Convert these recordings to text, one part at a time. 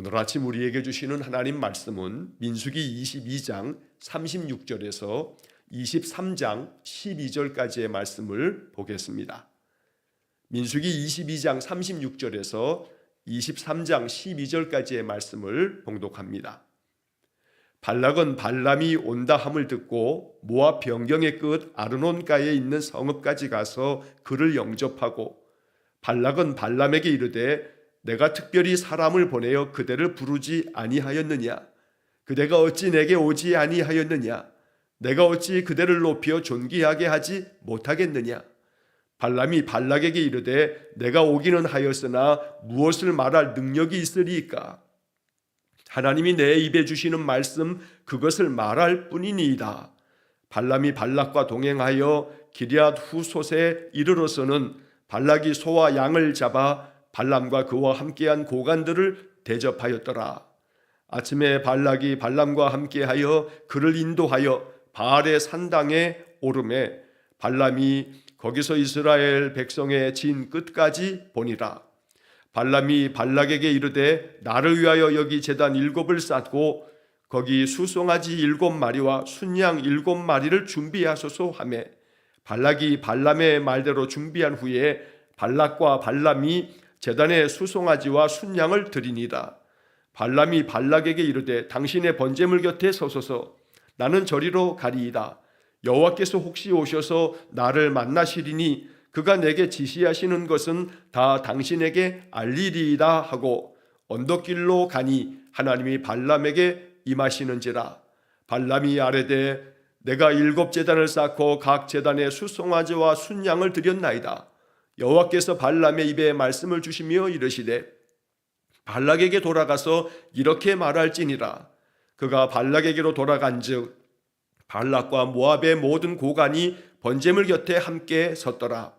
오늘 아침 우리에게 주시는 하나님 말씀은 민수기 22장 36절에서 23장 12절까지의 말씀을 보겠습니다. 민수기 22장 36절에서 23장 12절까지의 말씀을 봉독합니다. 발락은 발람이 온다 함을 듣고 모압 변경의 끝 아르논가에 있는 성읍까지 가서 그를 영접하고, 발락은 발람에게 이르되 내가 특별히 사람을 보내어 그대를 부르지 아니하였느냐? 그대가 어찌 내게 오지 아니하였느냐? 내가 어찌 그대를 높여 존귀하게 하지 못하겠느냐? 발람이 발락에게 이르되 내가 오기는 하였으나 무엇을 말할 능력이 있으리이까? 하나님이 내 입에 주시는 말씀 그것을 말할 뿐이니이다. 발람이 발락과 동행하여 기럇 후솥에 이르러서는 발락이 소와 양을 잡아 발람과 그와 함께한 고관들을 대접하였더라. 아침에 발락이 발람과 함께하여 그를 인도하여 바알의 산당에 오르매 발람이 거기서 이스라엘 백성의 진 끝까지 보니라. 발람이 발락에게 이르되 나를 위하여 여기 제단 7을 쌓고 거기 수송아지 7마리와 순양 7마리를 준비하소서 하매, 발락이 발람의 말대로 준비한 후에 발락과 발람이 제단에 수송아지와 순양을 드리니라. 발람이 발락에게 이르되 당신의 번제물 곁에 서소서. 나는 저리로 가리이다. 여호와께서 혹시 오셔서 나를 만나시리니 그가 내게 지시하시는 것은 다 당신에게 알리리이다 하고 언덕길로 가니 하나님이 발람에게 임하시는지라. 발람이 아뢰되 내가 7제단을 쌓고 각 제단에 수송아지와 순양을 드렸나이다. 여호와께서 발람의 입에 말씀을 주시며 이르시되 발락에게 돌아가서 이렇게 말할지니라. 그가 발락에게로 돌아간즉 발락과 모압의 모든 고관이 번제물 곁에 함께 섰더라.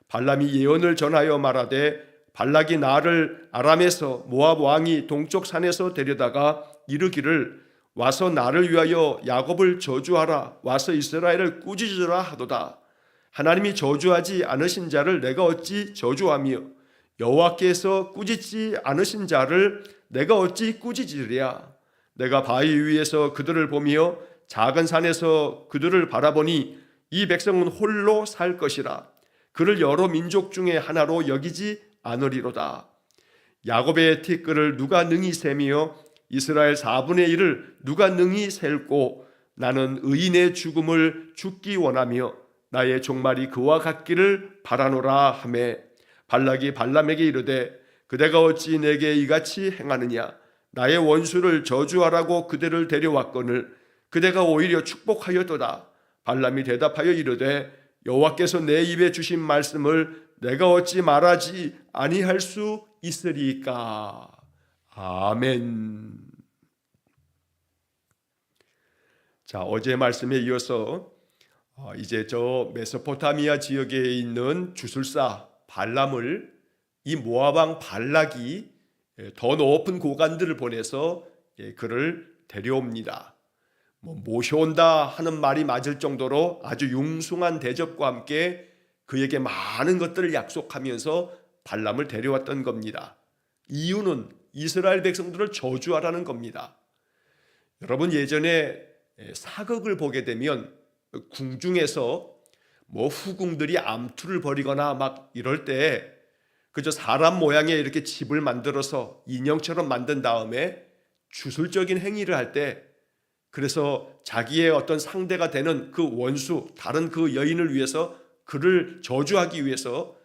발람이 예언을 전하여 말하되 발락이 나를 아람에서 모압 왕이 동쪽 산에서 데려다가 이르기를 와서 나를 위하여 야곱을 저주하라, 와서 이스라엘을 꾸짖으라 하도다. 하나님이 저주하지 않으신 자를 내가 어찌 저주하며 여호와께서 꾸짖지 않으신 자를 내가 어찌 꾸짖으랴. 내가 바위 위에서 그들을 보며 작은 산에서 그들을 바라보니 이 백성은 홀로 살 것이라. 그를 여러 민족 중에 하나로 여기지 않으리로다. 야곱의 티끌을 누가 능히 세며 이스라엘 4분의 1을 누가 능히 셀고, 나는 의인의 죽음을 죽기 원하며 나의 종말이 그와 같기를 바라노라 하매, 발락이 발람에게 이르되 그대가 어찌 내게 이같이 행하느냐? 나의 원수를 저주하라고 그대를 데려왔거늘 그대가 오히려 축복하였도다. 발람이 대답하여 이르되 여호와께서 내 입에 주신 말씀을 내가 어찌 말하지 아니할 수 있으리까? 아멘. 자, 어제 말씀에 이어서 이제 저 메소포타미아 지역에 있는 주술사 발람을 이 모압 왕 발락이 더 높은 고관들을 보내서 그를 데려옵니다. 모셔온다 하는 말이 맞을 정도로 아주 융숭한 대접과 함께 그에게 많은 것들을 약속하면서 발람을 데려왔던 겁니다. 이유는 이스라엘 백성들을 저주하라는 겁니다. 여러분, 예전에 사극을 보게 되면 궁중에서 후궁들이 암투를 벌이거나 막 이럴 때 그저 사람 모양의 이렇게 집을 만들어서 인형처럼 만든 다음에 주술적인 행위를 할 때, 그래서 자기의 어떤 상대가 되는 그 원수, 다른 그 여인을 위해서 그를 저주하기 위해서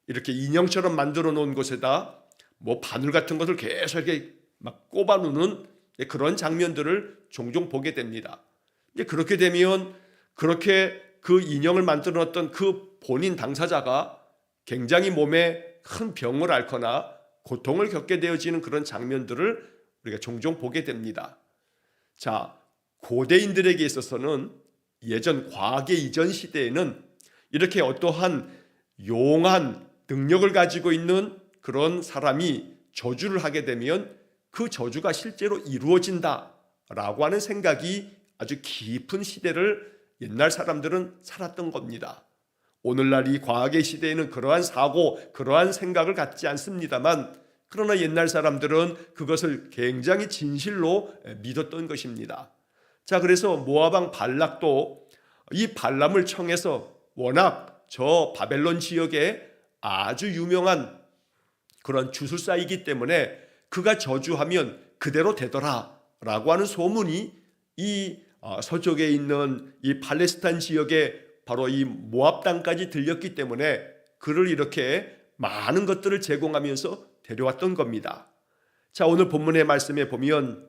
이렇게 인형처럼 만들어 놓은 곳에다 바늘 같은 것을 계속 이렇게 막 꼽아 놓는 그런 장면들을 종종 보게 됩니다. 이제 그렇게 되면 그렇게 그 인형을 만들어 놨던 그 본인 당사자가 굉장히 몸에 큰 병을 앓거나 고통을 겪게 되어지는 그런 장면들을 우리가 종종 보게 됩니다. 자, 고대인들에게 있어서는 예전 과거 이전 시대에는 이렇게 어떠한 용한 능력을 가지고 있는 그런 사람이 저주를 하게 되면 그 저주가 실제로 이루어진다라고 하는 생각이 아주 깊은 시대를 옛날 사람들은 살았던 겁니다. 오늘날 이 과학의 시대에는 그러한 사고, 그러한 생각을 갖지 않습니다만 그러나 옛날 사람들은 그것을 굉장히 진실로 믿었던 것입니다. 자, 그래서 모압 왕 발락도 이 발람을 청해서 워낙 저 바벨론 지역에 아주 유명한 그런 주술사이기 때문에 그가 저주하면 그대로 되더라 라고 하는 소문이 이 서쪽에 있는 이 팔레스타인 지역에 바로 이 모압 땅까지 들렸기 때문에 그를 이렇게 많은 것들을 제공하면서 데려왔던 겁니다. 자, 오늘 본문의 말씀에 보면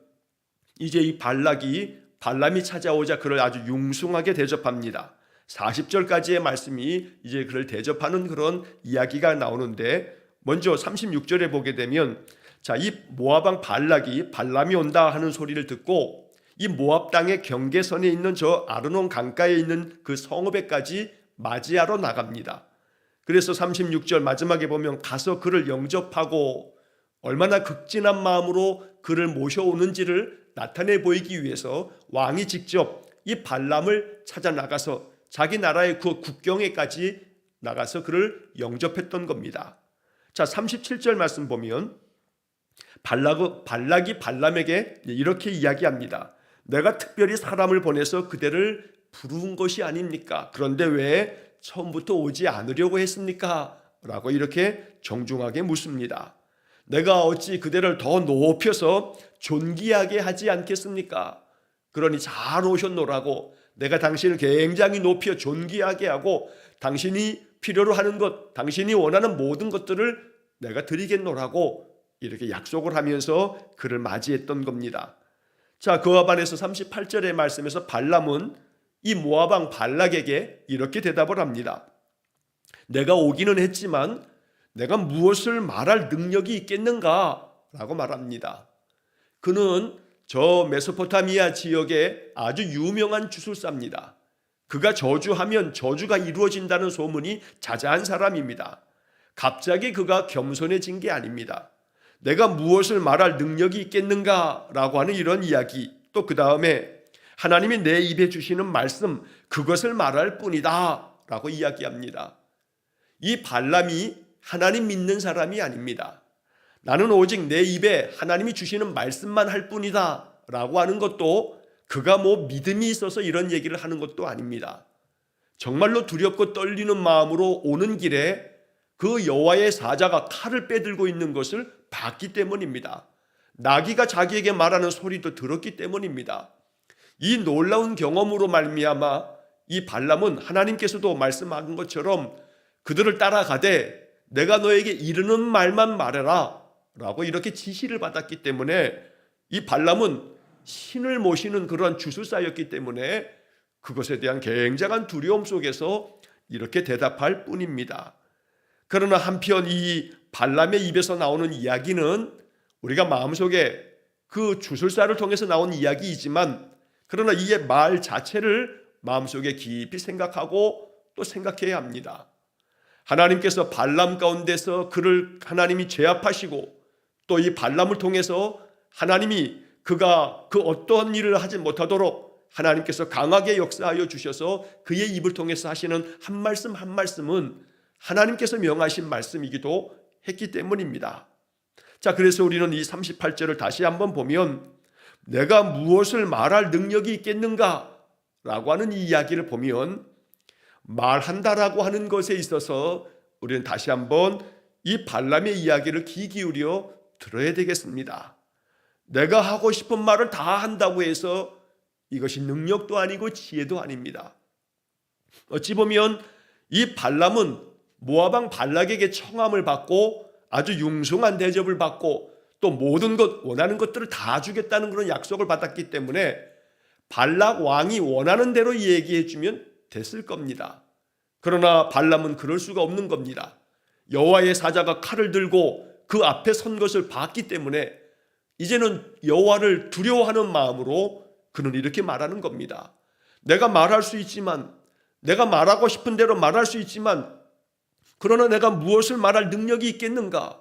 이제 이 발람이 찾아오자 그를 아주 융숭하게 대접합니다. 40절까지의 말씀이 이제 그를 대접하는 그런 이야기가 나오는데, 먼저 36절에 보게 되면 자, 이 모압 왕 발람이 온다 하는 소리를 듣고 이 모압 땅의 경계선에 있는 저 아르논 강가에 있는 그 성읍에까지 맞이하러 나갑니다. 그래서 36절 마지막에 보면 가서 그를 영접하고 얼마나 극진한 마음으로 그를 모셔오는지를 나타내 보이기 위해서 왕이 직접 이 발람을 찾아 나가서 자기 나라의 그 국경에까지 나가서 그를 영접했던 겁니다. 자, 37절 말씀 보면 발락이 발람에게 이렇게 이야기합니다. 내가 특별히 사람을 보내서 그대를 부른 것이 아닙니까? 그런데 왜 처음부터 오지 않으려고 했습니까? 라고 이렇게 정중하게 묻습니다. 내가 어찌 그대를 더 높여서 존귀하게 하지 않겠습니까? 그러니 잘 오셨노라고, 내가 당신을 굉장히 높여 존귀하게 하고 당신이 필요로 하는 것, 당신이 원하는 모든 것들을 내가 드리겠노라고 이렇게 약속을 하면서 그를 맞이했던 겁니다. 자, 그와 반해서 38절의 말씀에서 발람은 이 모압 왕 발락에게 이렇게 대답을 합니다. 내가 오기는 했지만 내가 무엇을 말할 능력이 있겠는가? 라고 말합니다. 그는 저 메소포타미아 지역의 아주 유명한 주술사입니다. 그가 저주하면 저주가 이루어진다는 소문이 자자한 사람입니다. 갑자기 그가 겸손해진 게 아닙니다. 내가 무엇을 말할 능력이 있겠는가? 라고 하는 이런 이야기, 또 그 다음에 하나님이 내 입에 주시는 말씀, 그것을 말할 뿐이다 라고 이야기합니다. 이 발람이 하나님 믿는 사람이 아닙니다. 나는 오직 내 입에 하나님이 주시는 말씀만 할 뿐이다 라고 하는 것도 그가 뭐 믿음이 있어서 이런 얘기를 하는 것도 아닙니다. 정말로 두렵고 떨리는 마음으로 오는 길에 그 여호와의 사자가 칼을 빼들고 있는 것을 봤기 때문입니다. 나귀가 자기에게 말하는 소리도 들었기 때문입니다. 이 놀라운 경험으로 말미암아 이 발람은 하나님께서도 말씀하신 것처럼 그들을 따라가되 내가 너에게 이르는 말만 말해라 라고 이렇게 지시를 받았기 때문에 이 발람은 신을 모시는 그런 주술사였기 때문에 그것에 대한 굉장한 두려움 속에서 이렇게 대답할 뿐입니다. 그러나 한편 이 발람의 입에서 나오는 이야기는 우리가 마음속에 그 주술사를 통해서 나온 이야기이지만, 그러나 이 말 자체를 마음속에 깊이 생각하고 또 생각해야 합니다. 하나님께서 발람 가운데서 그를 하나님이 제압하시고 또 이 발람을 통해서 하나님이 그가 그 어떠한 일을 하지 못하도록 하나님께서 강하게 역사하여 주셔서 그의 입을 통해서 하시는 한 말씀 한 말씀은 하나님께서 명하신 말씀이기도 했기 때문입니다. 자, 그래서 우리는 이 38절을 다시 한번 보면 내가 무엇을 말할 능력이 있겠는가? 라고 하는 이 이야기를 보면 말한다라고 하는 것에 있어서 우리는 다시 한번 이 발람의 이야기를 귀 기울여 들어야 되겠습니다. 내가 하고 싶은 말을 다 한다고 해서 이것이 능력도 아니고 지혜도 아닙니다. 어찌 보면 이 발람은 모압 왕 발락에게 청함을 받고 아주 융숭한 대접을 받고 또 모든 것 원하는 것들을 다 주겠다는 그런 약속을 받았기 때문에 발락 왕이 원하는 대로 얘기해 주면 됐을 겁니다. 그러나 발람은 그럴 수가 없는 겁니다. 여호와의 사자가 칼을 들고 그 앞에 선 것을 봤기 때문에 이제는 여호와를 두려워하는 마음으로 그는 이렇게 말하는 겁니다. 내가 말할 수 있지만, 내가 말하고 싶은 대로 말할 수 있지만, 그러나 내가 무엇을 말할 능력이 있겠는가?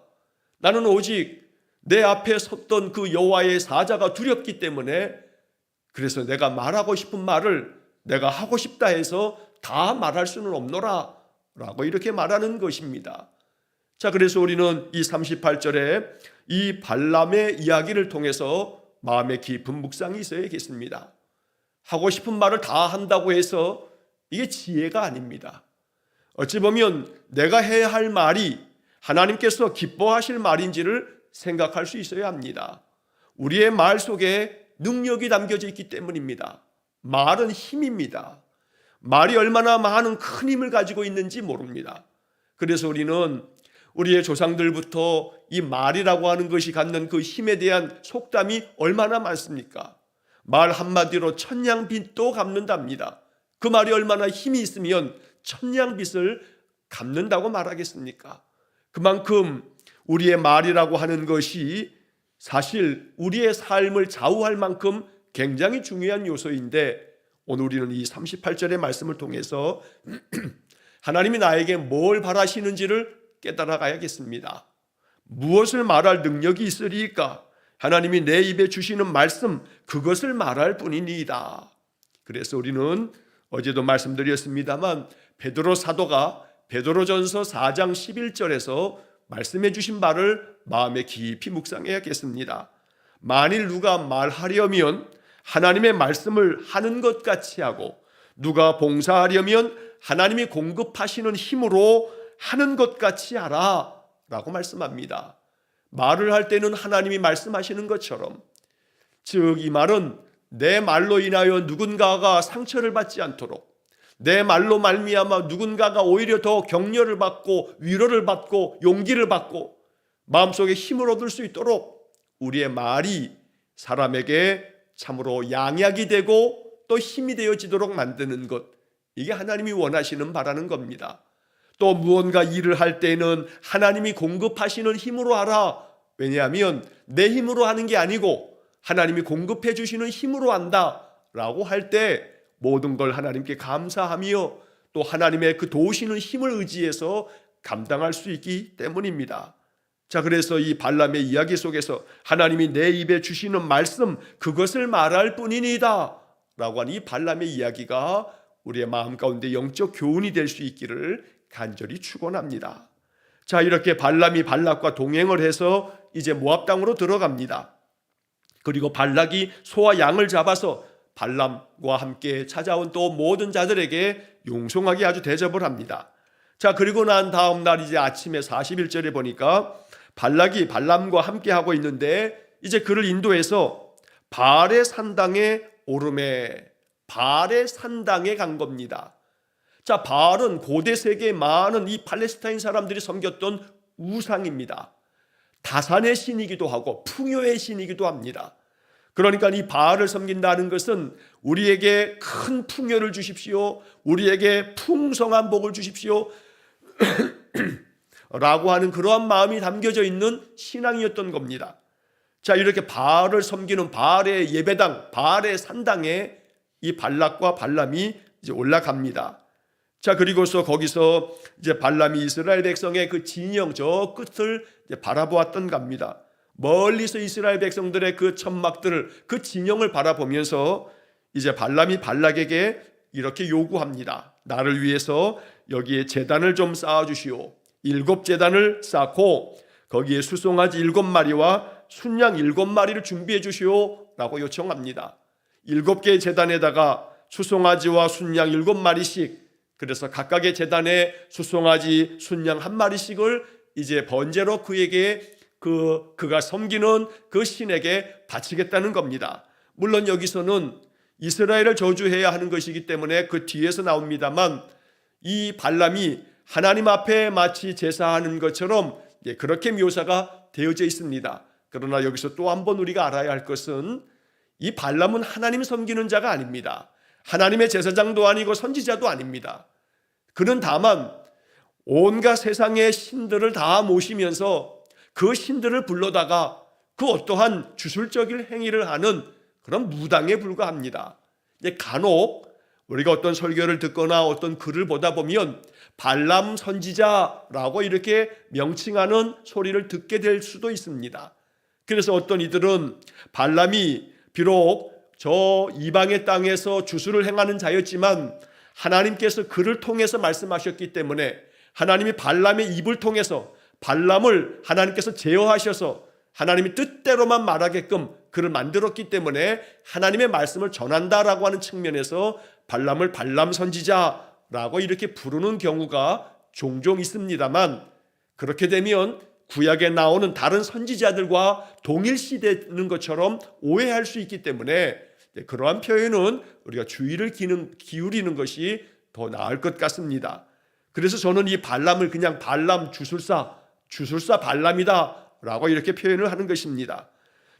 나는 오직 내 앞에 섰던 그 여호와의 사자가 두렵기 때문에, 그래서 내가 말하고 싶은 말을 내가 하고 싶다 해서 다 말할 수는 없노라 라고 이렇게 말하는 것입니다. 자, 그래서 우리는 이 38절에 이 발람의 이야기를 통해서 마음에 깊은 묵상이 있어야겠습니다. 하고 싶은 말을 다 한다고 해서 이게 지혜가 아닙니다. 어찌 보면 내가 해야 할 말이 하나님께서 기뻐하실 말인지를 생각할 수 있어야 합니다. 우리의 말 속에 능력이 담겨져 있기 때문입니다. 말은 힘입니다. 말이 얼마나 많은 큰 힘을 가지고 있는지 모릅니다. 그래서 우리는 우리의 조상들부터 이 말이라고 하는 것이 갖는 그 힘에 대한 속담이 얼마나 많습니까? 말 한마디로 천냥빚도 갚는답니다. 그 말이 얼마나 힘이 있으면 천냥빚을 갚는다고 말하겠습니까? 그만큼 우리의 말이라고 하는 것이 사실 우리의 삶을 좌우할 만큼 굉장히 중요한 요소인데, 오늘 우리는 이 38절의 말씀을 통해서 하나님이 나에게 뭘 바라시는지를 깨달아 가야겠습니다. 무엇을 말할 능력이 있으리까? 하나님이 내 입에 주시는 말씀, 그것을 말할 뿐이니이다. 그래서 우리는 어제도 말씀드렸습니다만 베드로 사도가 베드로전서 4장 11절에서 말씀해 주신 바를 마음에 깊이 묵상해야겠습니다. 만일 누가 말하려면 하나님의 말씀을 하는 것 같이 하고, 누가 봉사하려면 하나님이 공급하시는 힘으로 하는 것 같이 하라 라고 말씀합니다. 말을 할 때는 하나님이 말씀하시는 것처럼, 즉 이 말은 내 말로 인하여 누군가가 상처를 받지 않도록, 내 말로 말미암아 누군가가 오히려 더 격려를 받고 위로를 받고 용기를 받고 마음속에 힘을 얻을 수 있도록 우리의 말이 사람에게 참으로 양약이 되고 또 힘이 되어지도록 만드는 것, 이게 하나님이 원하시는 바라는 겁니다. 또 무언가 일을 할 때는 하나님이 공급하시는 힘으로 하라. 왜냐하면 내 힘으로 하는 게 아니고 하나님이 공급해 주시는 힘으로 한다 라고 할 때 모든 걸 하나님께 감사하며 또 하나님의 그 도우시는 힘을 의지해서 감당할 수 있기 때문입니다. 자, 그래서 이 발람의 이야기 속에서 하나님이 내 입에 주시는 말씀, 그것을 말할 뿐이니다 라고 하는 이 발람의 이야기가 우리의 마음 가운데 영적 교훈이 될 수 있기를 간절히 축원합니다. 자, 이렇게 발람이 발락과 동행을 해서 이제 모압 땅으로 들어갑니다. 그리고 발락이 소와 양을 잡아서 발람과 함께 찾아온 또 모든 자들에게 용송하게 아주 대접을 합니다. 자, 그리고 난 다음 날 이제 아침에 41절에 보니까 발락이 발람과 함께 하고 있는데 이제 그를 인도해서 바알의 산당에 오르매, 바알의 산당에 간 겁니다. 자, 바알은 고대 세계에 많은 이 팔레스타인 사람들이 섬겼던 우상입니다. 다산의 신이기도 하고 풍요의 신이기도 합니다. 그러니까 이 바알을 섬긴다는 것은 우리에게 큰 풍요를 주십시오, 우리에게 풍성한 복을 주십시오 라고 하는 그러한 마음이 담겨져 있는 신앙이었던 겁니다. 자, 이렇게 바알을 섬기는 바알의 예배당, 바알의 산당에 이 발락과 발람이 이제 올라갑니다. 자, 그리고서 거기서 이제 발람이 이스라엘 백성의 그 진영 저 끝을 이제 바라보았던 겁니다. 멀리서 이스라엘 백성들의 그 천막들을, 그 진영을 바라보면서 이제 발람이 발락에게 이렇게 요구합니다. 나를 위해서 여기에 제단을 좀 쌓아주시오. 7제단을 쌓고 거기에 수송아지 7마리와 순양 7마리를 준비해 주시오 라고 요청합니다. 7개의 제단에다가 수송아지와 순양 7마리씩, 그래서 각각의 제단에 수송아지, 순양 1마리씩을 이제 번제로 그에게 그가 섬기는 그 신에게 바치겠다는 겁니다. 물론 여기서는 이스라엘을 저주해야 하는 것이기 때문에 그 뒤에서 나옵니다만, 이 발람이 하나님 앞에 마치 제사하는 것처럼 그렇게 묘사가 되어져 있습니다. 그러나 여기서 또 한 번 우리가 알아야 할 것은 이 발람은 하나님 섬기는 자가 아닙니다. 하나님의 제사장도 아니고 선지자도 아닙니다. 그는 다만 온갖 세상의 신들을 다 모시면서 그 신들을 불러다가 그 어떠한 주술적인 행위를 하는 그런 무당에 불과합니다. 간혹 우리가 어떤 설교를 듣거나 어떤 글을 보다 보면 발람 선지자라고 이렇게 명칭하는 소리를 듣게 될 수도 있습니다. 그래서 어떤 이들은 발람이 비록 저 이방의 땅에서 주술을 행하는 자였지만 하나님께서 그를 통해서 말씀하셨기 때문에, 하나님이 발람의 입을 통해서 발람을 하나님께서 제어하셔서 하나님이 뜻대로만 말하게끔 그를 만들었기 때문에 하나님의 말씀을 전한다라고 하는 측면에서 발람을 발람 선지자라고 이렇게 부르는 경우가 종종 있습니다만, 그렇게 되면 구약에 나오는 다른 선지자들과 동일시되는 것처럼 오해할 수 있기 때문에 그러한 표현은 우리가 주의를 기울이는 것이 더 나을 것 같습니다. 그래서 저는 이 발람을 그냥 발람 주술사 발람이다 라고 이렇게 표현을 하는 것입니다.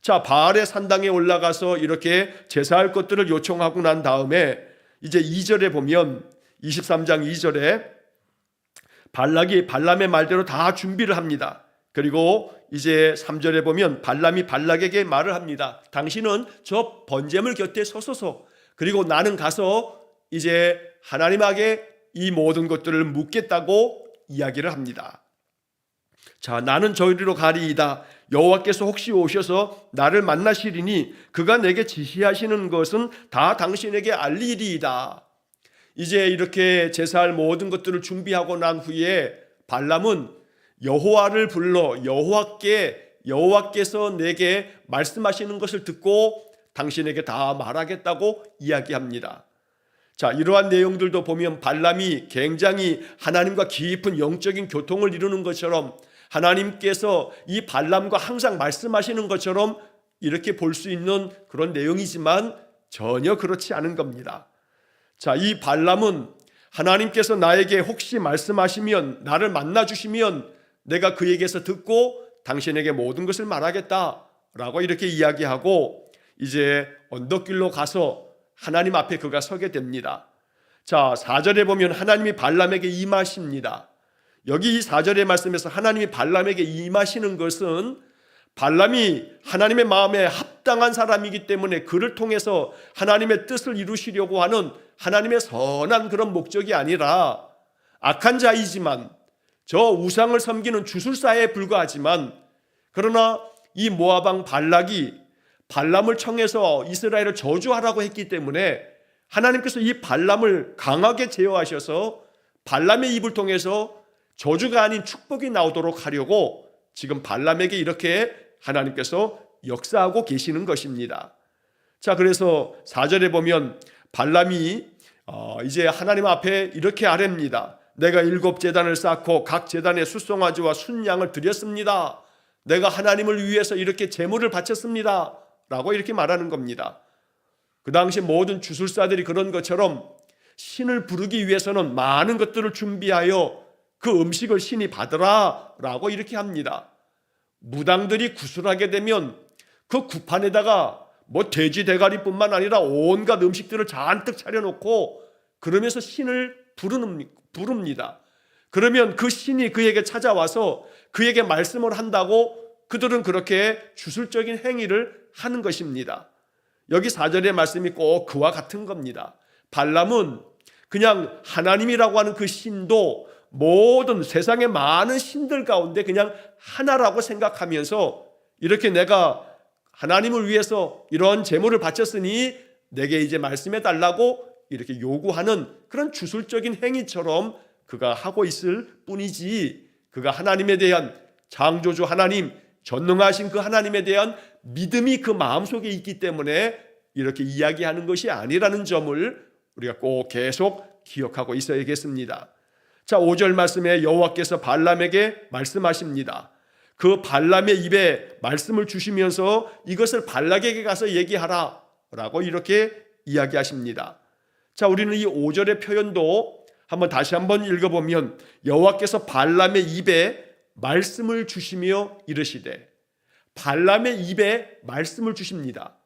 자, 바알의 산당에 올라가서 이렇게 제사할 것들을 요청하고 난 다음에 이제 2절에 보면 23장 2절에 발람의 말대로 다 준비를 합니다. 그리고 이제 3절에 보면 발람이 발락에게 말을 합니다. 당신은 저 번제물 곁에 서소서, 그리고 나는 가서 이제 하나님에게 이 모든 것들을 묻겠다고 이야기를 합니다. 자, 나는 저리로 가리이다. 여호와께서 혹시 오셔서 나를 만나시리니 그가 내게 지시하시는 것은 다 당신에게 알리리이다. 이제 이렇게 제사할 모든 것들을 준비하고 난 후에 발람은 여호와를 불러 여호와께서 내게 말씀하시는 것을 듣고 당신에게 다 말하겠다고 이야기합니다. 자, 이러한 내용들도 보면 발람이 굉장히 하나님과 깊은 영적인 교통을 이루는 것처럼, 하나님께서 이 발람과 항상 말씀하시는 것처럼 이렇게 볼 수 있는 그런 내용이지만 전혀 그렇지 않은 겁니다. 자, 이 발람은 하나님께서 나에게 혹시 말씀하시면, 나를 만나 주시면 내가 그에게서 듣고 당신에게 모든 것을 말하겠다라고 이렇게 이야기하고 이제 언덕길로 가서 하나님 앞에 그가 서게 됩니다. 자, 4절에 보면 하나님이 발람에게 임하십니다. 여기 이 4절의 말씀에서 하나님이 발람에게 임하시는 것은 발람이 하나님의 마음에 합당한 사람이기 때문에 그를 통해서 하나님의 뜻을 이루시려고 하는 하나님의 선한 그런 목적이 아니라, 악한 자이지만 저 우상을 섬기는 주술사에 불과하지만, 그러나 이 모압 왕 발락이 발람을 청해서 이스라엘을 저주하라고 했기 때문에 하나님께서 이 발람을 강하게 제어하셔서 발람의 입을 통해서 저주가 아닌 축복이 나오도록 하려고 지금 발람에게 이렇게 하나님께서 역사하고 계시는 것입니다. 자, 그래서 4절에 보면 발람이 이제 하나님 앞에 이렇게 아뢰입니다. 내가 7 제단을 쌓고 각 제단에 숫송아지와 순양을 드렸습니다. 내가 하나님을 위해서 이렇게 제물을 바쳤습니다 라고 이렇게 말하는 겁니다. 그 당시 모든 주술사들이 그런 것처럼 신을 부르기 위해서는 많은 것들을 준비하여 그 음식을 신이 받으라 라고 이렇게 합니다. 무당들이 구슬하게 되면 그 구판에다가 뭐 돼지 대가리뿐만 아니라 온갖 음식들을 잔뜩 차려놓고 그러면서 신을 부릅니다. 그러면 그 신이 그에게 찾아와서 그에게 말씀을 한다고 그들은 그렇게 주술적인 행위를 하는 것입니다. 여기 4절의 말씀이 꼭 그와 같은 겁니다. 발람은 그냥 하나님이라고 하는 그 신도 모든 세상의 많은 신들 가운데 그냥 하나라고 생각하면서 이렇게 내가 하나님을 위해서 이런 제물을 바쳤으니 내게 이제 말씀해 달라고 이렇게 요구하는 그런 주술적인 행위처럼 그가 하고 있을 뿐이지, 그가 하나님에 대한 창조주 하나님, 전능하신 그 하나님에 대한 믿음이 그 마음속에 있기 때문에 이렇게 이야기하는 것이 아니라는 점을 우리가 꼭 계속 기억하고 있어야겠습니다. 자, 5절 말씀에 여호와께서 발람에게 말씀하십니다. 그 발람의 입에 말씀을 주시면서 이것을 발락에게 가서 얘기하라 라고 이렇게 이야기하십니다. 자, 우리는 이 5절의 표현도 다시 한번 읽어보면 여호와께서 발람의 입에 말씀을 주시며 이르시되, 발람의 입에 말씀을 주십니다.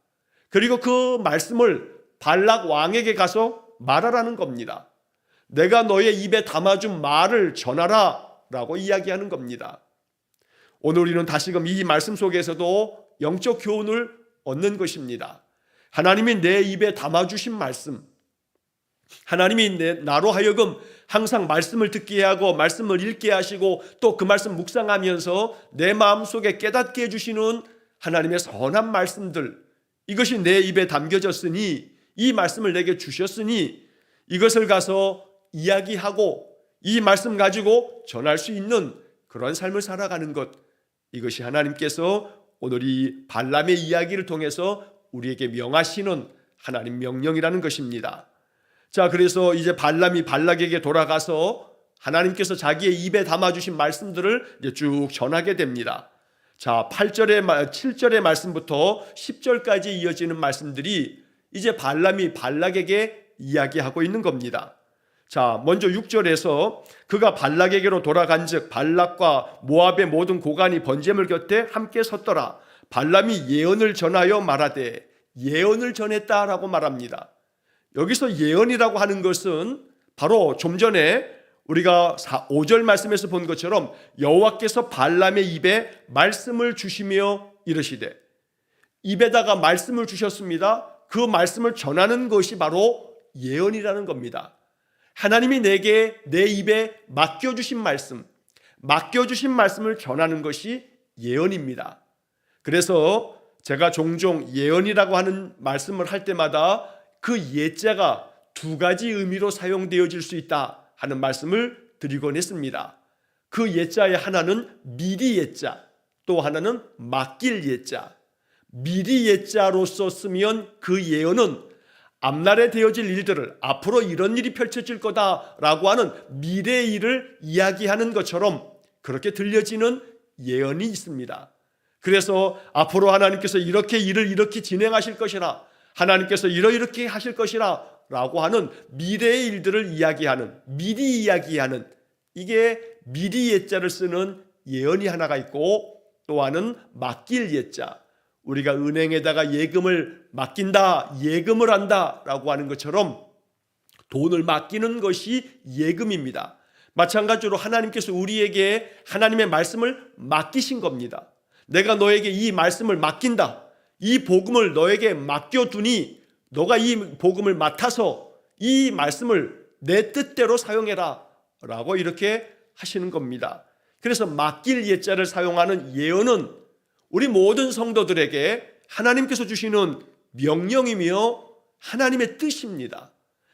그리고 그 말씀을 발락 왕에게 가서 말하라는 겁니다. 내가 너의 입에 담아준 말을 전하라 라고 이야기하는 겁니다. 오늘 우리는 다시금 이 말씀 속에서도 영적 교훈을 얻는 것입니다. 하나님이 내 입에 담아주신 말씀, 하나님이 나로 하여금 항상 말씀을 듣게 하고 말씀을 읽게 하시고 또 그 말씀 묵상하면서 내 마음속에 깨닫게 해주시는 하나님의 선한 말씀들, 이것이 내 입에 담겨졌으니, 이 말씀을 내게 주셨으니 이것을 가서 이야기하고 이 말씀 가지고 전할 수 있는 그런 삶을 살아가는 것, 이것이 하나님께서 오늘 이 발람의 이야기를 통해서 우리에게 명하시는 하나님 명령이라는 것입니다. 자, 그래서 이제 발람이 발락에게 돌아가서 하나님께서 자기의 입에 담아주신 말씀들을 이제 쭉 전하게 됩니다. 자, 7절의 말씀부터 10절까지 이어지는 말씀들이 이제 발람이 발락에게 이야기하고 있는 겁니다. 자, 먼저 6절에서 그가 발락에게로 돌아간즉 발락과 모압의 모든 고관이 번제물 곁에 함께 섰더라. 발람이 예언을 전하여 말하되, 예언을 전했다라고 말합니다. 여기서 예언이라고 하는 것은 바로 좀 전에 우리가 5절 말씀에서 본 것처럼 여호와께서 발람의 입에 말씀을 주시며 이르시되, 입에다가 말씀을 주셨습니다. 그 말씀을 전하는 것이 바로 예언이라는 겁니다. 하나님이 내게 내 입에 맡겨주신 말씀을 전하는 것이 예언입니다. 그래서 제가 종종 예언이라고 하는 말씀을 할 때마다 그 예자가 두 가지 의미로 사용되어질 수 있다 하는 말씀을 드리곤 했습니다. 그 예자의 하나는 미리 예자, 또 하나는 맡길 예자. 미리 예자로서 쓰면 그 예언은 앞날에 되어질 일들을, 앞으로 이런 일이 펼쳐질 거다라고 하는 미래의 일을 이야기하는 것처럼 그렇게 들려지는 예언이 있습니다. 그래서 앞으로 하나님께서 이렇게 일을 이렇게 진행하실 것이라, 하나님께서 이렇게 하실 것이라 라고 하는 미래의 일들을 이야기하는, 미리 이야기하는, 이게 미리 예자를 쓰는 예언이 하나가 있고, 또 하나는 맡길 예자, 우리가 은행에다가 예금을 맡긴다, 예금을 한다 라고 하는 것처럼 돈을 맡기는 것이 예금입니다. 마찬가지로 하나님께서 우리에게 하나님의 말씀을 맡기신 겁니다. 내가 너에게 이 말씀을 맡긴다, 이 복음을 너에게 맡겨두니 너가 이 복음을 맡아서 이 말씀을 내 뜻대로 사용해라 라고 이렇게 하시는 겁니다. 그래서 맡길 예자를 사용하는 예언은 우리 모든 성도들에게 하나님께서 주시는 명령이며 하나님의 뜻입니다.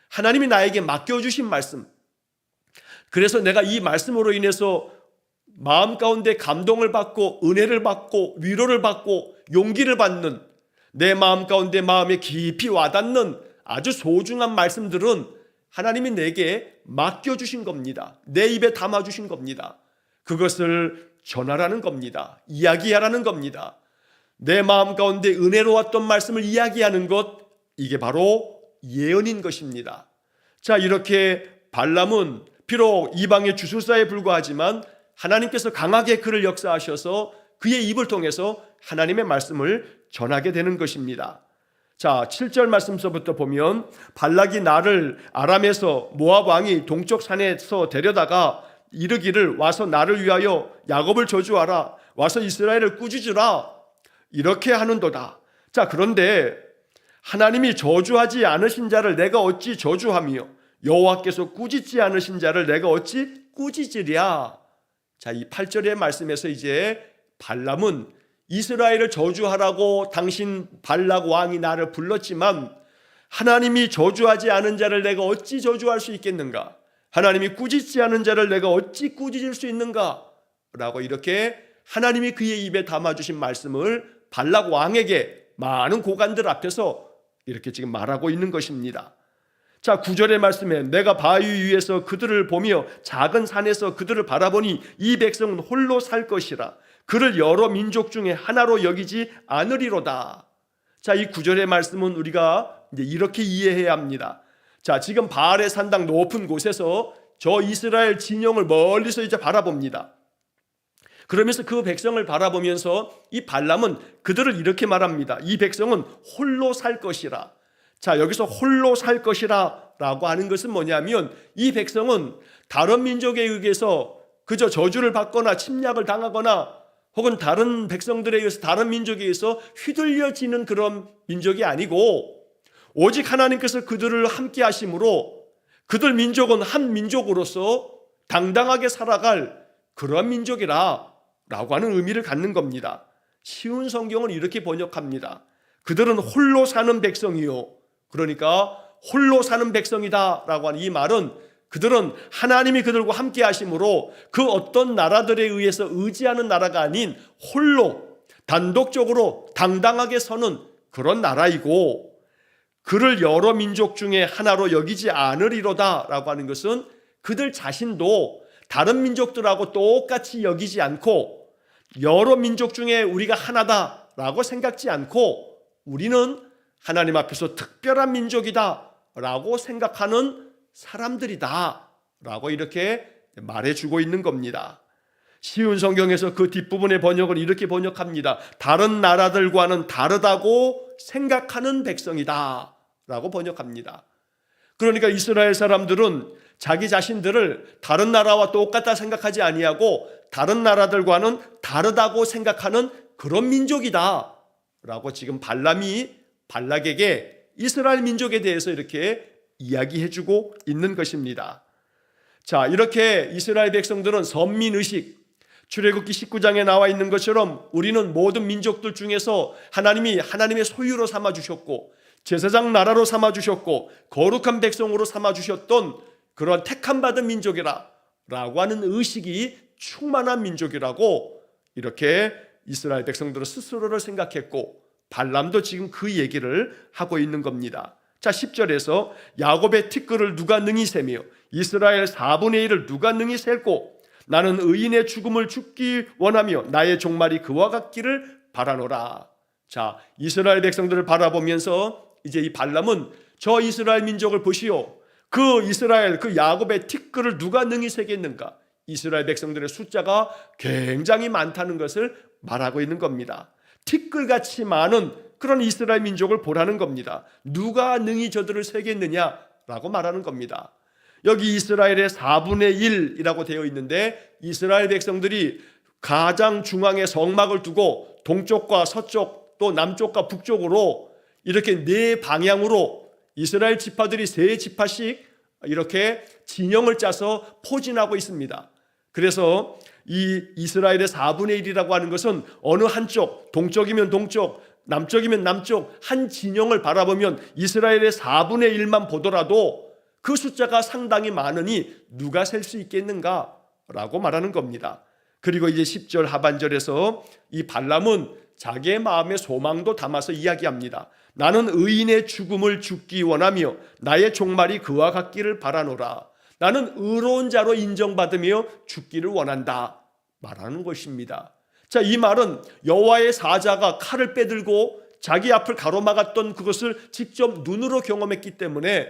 하나님이 나에게 맡겨주신 말씀, 그래서 내가 이 말씀으로 인해서 마음 가운데 감동을 받고 은혜를 받고 위로를 받고 용기를 받는, 내 마음 가운데 마음에 깊이 와닿는 아주 소중한 말씀들은 하나님이 내게 맡겨주신 겁니다. 내 입에 담아주신 겁니다. 그것을 전하라는 겁니다. 이야기하라는 겁니다. 내 마음 가운데 은혜로웠던 말씀을 이야기하는 것, 이게 바로 예언인 것입니다. 자, 이렇게 발람은 비록 이방의 주술사에 불과하지만 하나님께서 강하게 그를 역사하셔서 그의 입을 통해서 하나님의 말씀을 전하게 되는 것입니다. 자, 7절 말씀서부터 보면 발락이 나를 아람에서 모압 왕이 동쪽 산에서 데려다가 이르기를 와서 나를 위하여 야곱을 저주하라, 와서 이스라엘을 꾸짖으라, 이렇게 하는도다. 자, 그런데 하나님이 저주하지 않으신 자를 내가 어찌 저주하며 여호와께서 꾸짖지 않으신 자를 내가 어찌 꾸짖으랴. 자, 이 8절의 말씀에서 이제 발람은 이스라엘을 저주하라고 당신 발락 왕이 나를 불렀지만 하나님이 저주하지 않은 자를 내가 어찌 저주할 수 있겠는가? 하나님이 꾸짖지 않은 자를 내가 어찌 꾸짖을 수 있는가? 라고 이렇게 하나님이 그의 입에 담아주신 말씀을 발락 왕에게 많은 고관들 앞에서 이렇게 지금 말하고 있는 것입니다. 자, 9절의 말씀에 내가 바위 위에서 그들을 보며 작은 산에서 그들을 바라보니 이 백성은 홀로 살 것이라, 그를 여러 민족 중에 하나로 여기지 않으리로다. 자, 이 9절의 말씀은 우리가 이제 이렇게 이해해야 합니다. 자, 지금 바알의 산당 높은 곳에서 저 이스라엘 진영을 멀리서 이제 바라봅니다. 그러면서 그 백성을 바라보면서 이 발람은 그들을 이렇게 말합니다. 이 백성은 홀로 살 것이라. 자, 여기서 홀로 살 것이라 라고 하는 것은 뭐냐면 이 백성은 다른 민족에 의해서 그저 저주를 받거나 침략을 당하거나 혹은 다른 백성들에 의해서, 다른 민족에 의해서 휘둘려지는 그런 민족이 아니고 오직 하나님께서 그들을 함께 하심으로 그들 민족은 한 민족으로서 당당하게 살아갈 그런 민족이라 라고 하는 의미를 갖는 겁니다. 쉬운 성경은 이렇게 번역합니다. 그들은 홀로 사는 백성이요, 그러니까 홀로 사는 백성이다 라고 하는 이 말은 그들은 하나님이 그들과 함께 하심으로 그 어떤 나라들에 의해서 의지하는 나라가 아닌 홀로 단독적으로 당당하게 서는 그런 나라이고, 그를 여러 민족 중에 하나로 여기지 않으리로다 라고 하는 것은 그들 자신도 다른 민족들하고 똑같이 여기지 않고 여러 민족 중에 우리가 하나다 라고 생각지 않고 우리는 하나님 앞에서 특별한 민족이다 라고 생각하는 사람들이다 라고 이렇게 말해주고 있는 겁니다. 쉬운 성경에서 그 뒷부분의 번역을 이렇게 번역합니다. 다른 나라들과는 다르다고 생각하는 백성이다 라고 번역합니다. 그러니까 이스라엘 사람들은 자기 자신들을 다른 나라와 똑같다 생각하지 아니하고 다른 나라들과는 다르다고 생각하는 그런 민족이다 라고 지금 발람이 발락에게 이스라엘 민족에 대해서 이렇게 이야기해주고 있는 것입니다. 자, 이렇게 이스라엘 백성들은 선민의식, 출애굽기 19장에 나와 있는 것처럼 우리는 모든 민족들 중에서 하나님이 하나님의 소유로 삼아주셨고 제사장 나라로 삼아주셨고 거룩한 백성으로 삼아주셨던 그런 택함받은 민족이라 라고 하는 의식이 충만한 민족이라고 이렇게 이스라엘 백성들은 스스로를 생각했고 발람도 지금 그 얘기를 하고 있는 겁니다. 자, 10절에서 야곱의 티끌을 누가 능히 세며 이스라엘 4분의 1을 누가 능히 셀고 나는 의인의 죽음을 죽기 원하며 나의 종말이 그와 같기를 바라노라. 자, 이스라엘 백성들을 바라보면서 이제 이 발람은 저 이스라엘 민족을 보시오. 그 이스라엘 그 야곱의 티끌을 누가 능히 세겠는가? 이스라엘 백성들의 숫자가 굉장히 많다는 것을 말하고 있는 겁니다. 티끌같이 많은 그런 이스라엘 민족을 보라는 겁니다. 누가 능히 저들을 세겠느냐라고 말하는 겁니다. 여기 이스라엘의 4분의 1이라고 되어 있는데 이스라엘 백성들이 가장 중앙에 성막을 두고 동쪽과 서쪽 또 남쪽과 북쪽으로 이렇게 네 방향으로 이스라엘 지파들이 세 지파씩 이렇게 진영을 짜서 포진하고 있습니다. 그래서 이 이스라엘의 4분의 1이라고 하는 것은 어느 한쪽, 동쪽이면 동쪽, 남쪽이면 남쪽 한 진영을 바라보면 이스라엘의 4분의 1만 보더라도 그 숫자가 상당히 많으니 누가 셀 수 있겠는가? 라고 말하는 겁니다. 그리고 이제 10절 하반절에서 이 발람은 자기의 마음의 소망도 담아서 이야기합니다. 나는 의인의 죽음을 죽기 원하며 나의 종말이 그와 같기를 바라노라. 나는 의로운 자로 인정받으며 죽기를 원한다 말하는 것입니다. 자, 이 말은 여호와의 사자가 칼을 빼들고 자기 앞을 가로막았던 그것을 직접 눈으로 경험했기 때문에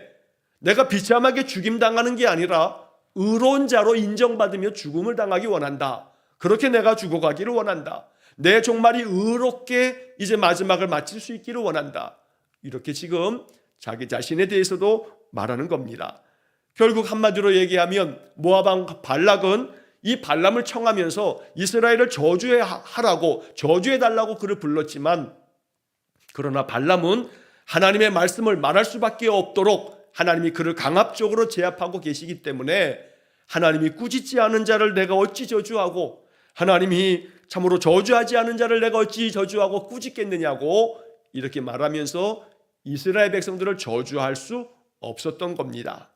내가 비참하게 죽임당하는 게 아니라 의로운 자로 인정받으며 죽음을 당하기 원한다. 그렇게 내가 죽어가기를 원한다. 내 종말이 의롭게 이제 마지막을 마칠 수 있기를 원한다. 이렇게 지금 자기 자신에 대해서도 말하는 겁니다. 결국 한마디로 얘기하면 모압 왕 발락은 이 발람을 청하면서 이스라엘을 저주하라고 저주해달라고 그를 불렀지만 그러나 발람은 하나님의 말씀을 말할 수밖에 없도록 하나님이 그를 강압적으로 제압하고 계시기 때문에 하나님이 꾸짖지 않은 자를 내가 어찌 저주하고 하나님이 참으로 저주하지 않은 자를 내가 어찌 저주하고 꾸짖겠느냐고 이렇게 말하면서 이스라엘 백성들을 저주할 수 없었던 겁니다.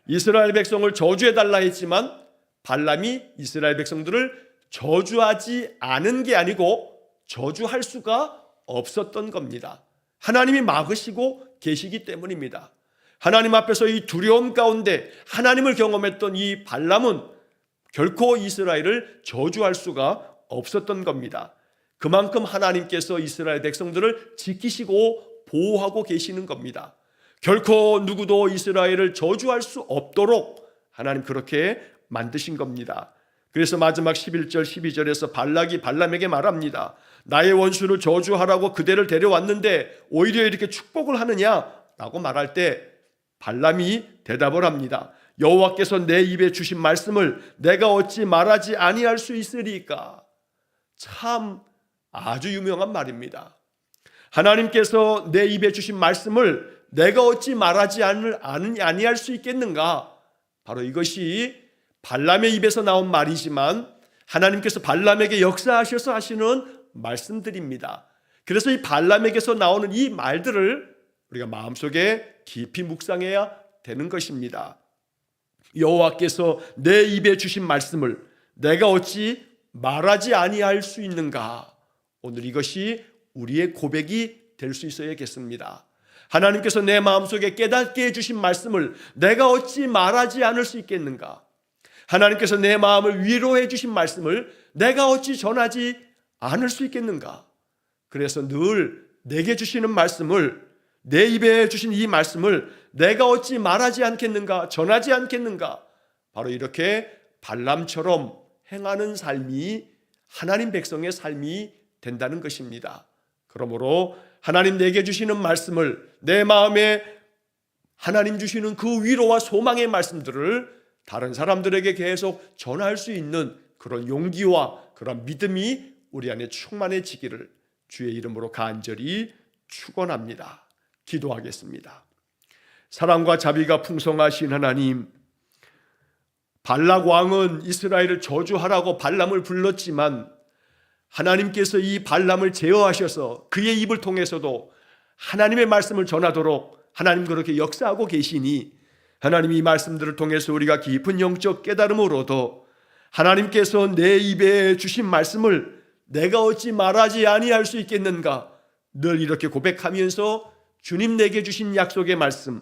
이스라엘 백성을 저주해달라 했지만 발람이 이스라엘 백성들을 저주하지 않은 게 아니고 저주할 수가 없었던 겁니다. 하나님이 막으시고 계시기 때문입니다. 하나님 앞에서 이 두려움 가운데 하나님을 경험했던 이 발람은 결코 이스라엘을 저주할 수가 없었던 겁니다. 그만큼 하나님께서 이스라엘 백성들을 지키시고 보호하고 계시는 겁니다. 결코 누구도 이스라엘을 저주할 수 없도록 하나님 그렇게 만드신 겁니다. 그래서 마지막 11절 12절에서 발락이 발람에게 말합니다. 나의 원수를 저주하라고 그대를 데려왔는데 오히려 이렇게 축복을 하느냐라고 말할 때 발람이 대답을 합니다. 여호와께서 내 입에 주신 말씀을 내가 어찌 말하지 아니할 수 있으리까? 참 아주 유명한 말입니다. 하나님께서 내 입에 주신 말씀을 내가 어찌 말하지 아니할 수 있겠는가? 바로 이것이 발람의 입에서 나온 말이지만 하나님께서 발람에게 역사하셔서 하시는 말씀들입니다. 그래서 이 발람에게서 나오는 이 말들을 우리가 마음속에 깊이 묵상해야 되는 것입니다. 여호와께서 내 입에 주신 말씀을 내가 어찌 말하지 아니할 수 있는가? 오늘 이것이 우리의 고백이 될 수 있어야겠습니다. 하나님께서 내 마음속에 깨닫게 해주신 말씀을 내가 어찌 말하지 않을 수 있겠는가? 하나님께서 내 마음을 위로해 주신 말씀을 내가 어찌 전하지 않을 수 있겠는가? 그래서 늘 내게 주시는 말씀을, 내 입에 주신 이 말씀을 내가 어찌 말하지 않겠는가? 전하지 않겠는가? 바로 이렇게 발람처럼 행하는 삶이 하나님 백성의 삶이 된다는 것입니다. 그러므로 하나님 내게 주시는 말씀을, 내 마음에 하나님 주시는 그 위로와 소망의 말씀들을 다른 사람들에게 계속 전할 수 있는 그런 용기와 그런 믿음이 우리 안에 충만해지기를 주의 이름으로 간절히 축원합니다. 기도하겠습니다. 사랑과 자비가 풍성하신 하나님, 발락 왕은 이스라엘을 저주하라고 발람을 불렀지만 하나님께서 이 발람을 제어하셔서 그의 입을 통해서도 하나님의 말씀을 전하도록 하나님 그렇게 역사하고 계시니 하나님 이 말씀들을 통해서 우리가 깊은 영적 깨달음으로도 하나님께서 내 입에 주신 말씀을 내가 어찌 말하지 아니할 수 있겠는가? 늘 이렇게 고백하면서 주님 내게 주신 약속의 말씀,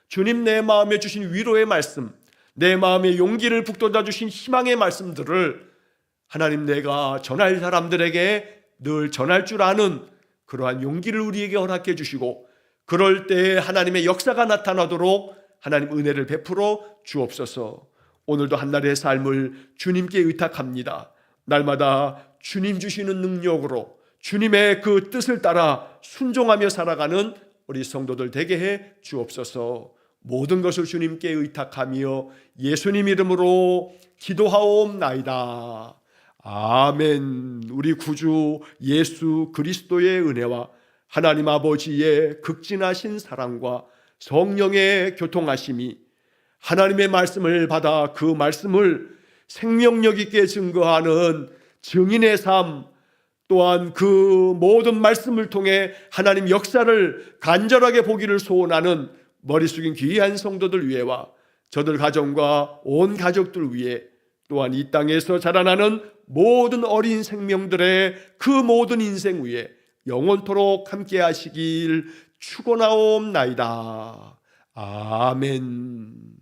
주님 내 마음에 주신 위로의 말씀, 내 마음에 용기를 북돋아 주신 희망의 말씀들을 하나님 내가 전할 사람들에게 늘 전할 줄 아는 그러한 용기를 우리에게 허락해 주시고 그럴 때 하나님의 역사가 나타나도록 하나님 은혜를 베풀어 주옵소서. 오늘도 한날의 삶을 주님께 의탁합니다. 날마다 주님 주시는 능력으로 주님의 그 뜻을 따라 순종하며 살아가는 우리 성도들 되게 해 주옵소서. 모든 것을 주님께 의탁하며 예수님 이름으로 기도하옵나이다. 아멘. 우리 구주 예수 그리스도의 은혜와 하나님 아버지의 극진하신 사랑과 성령의 교통하심이 하나님의 말씀을 받아 그 말씀을 생명력 있게 증거하는 증인의 삶, 또한 그 모든 말씀을 통해 하나님 역사를 간절하게 보기를 소원하는 머리 숙인 귀한 성도들 위해와 저들 가정과 온 가족들 위해 또한 이 땅에서 자라나는 모든 어린 생명들의 그 모든 인생 위에 영원토록 함께 하시길 축원하옵나이다. 아멘.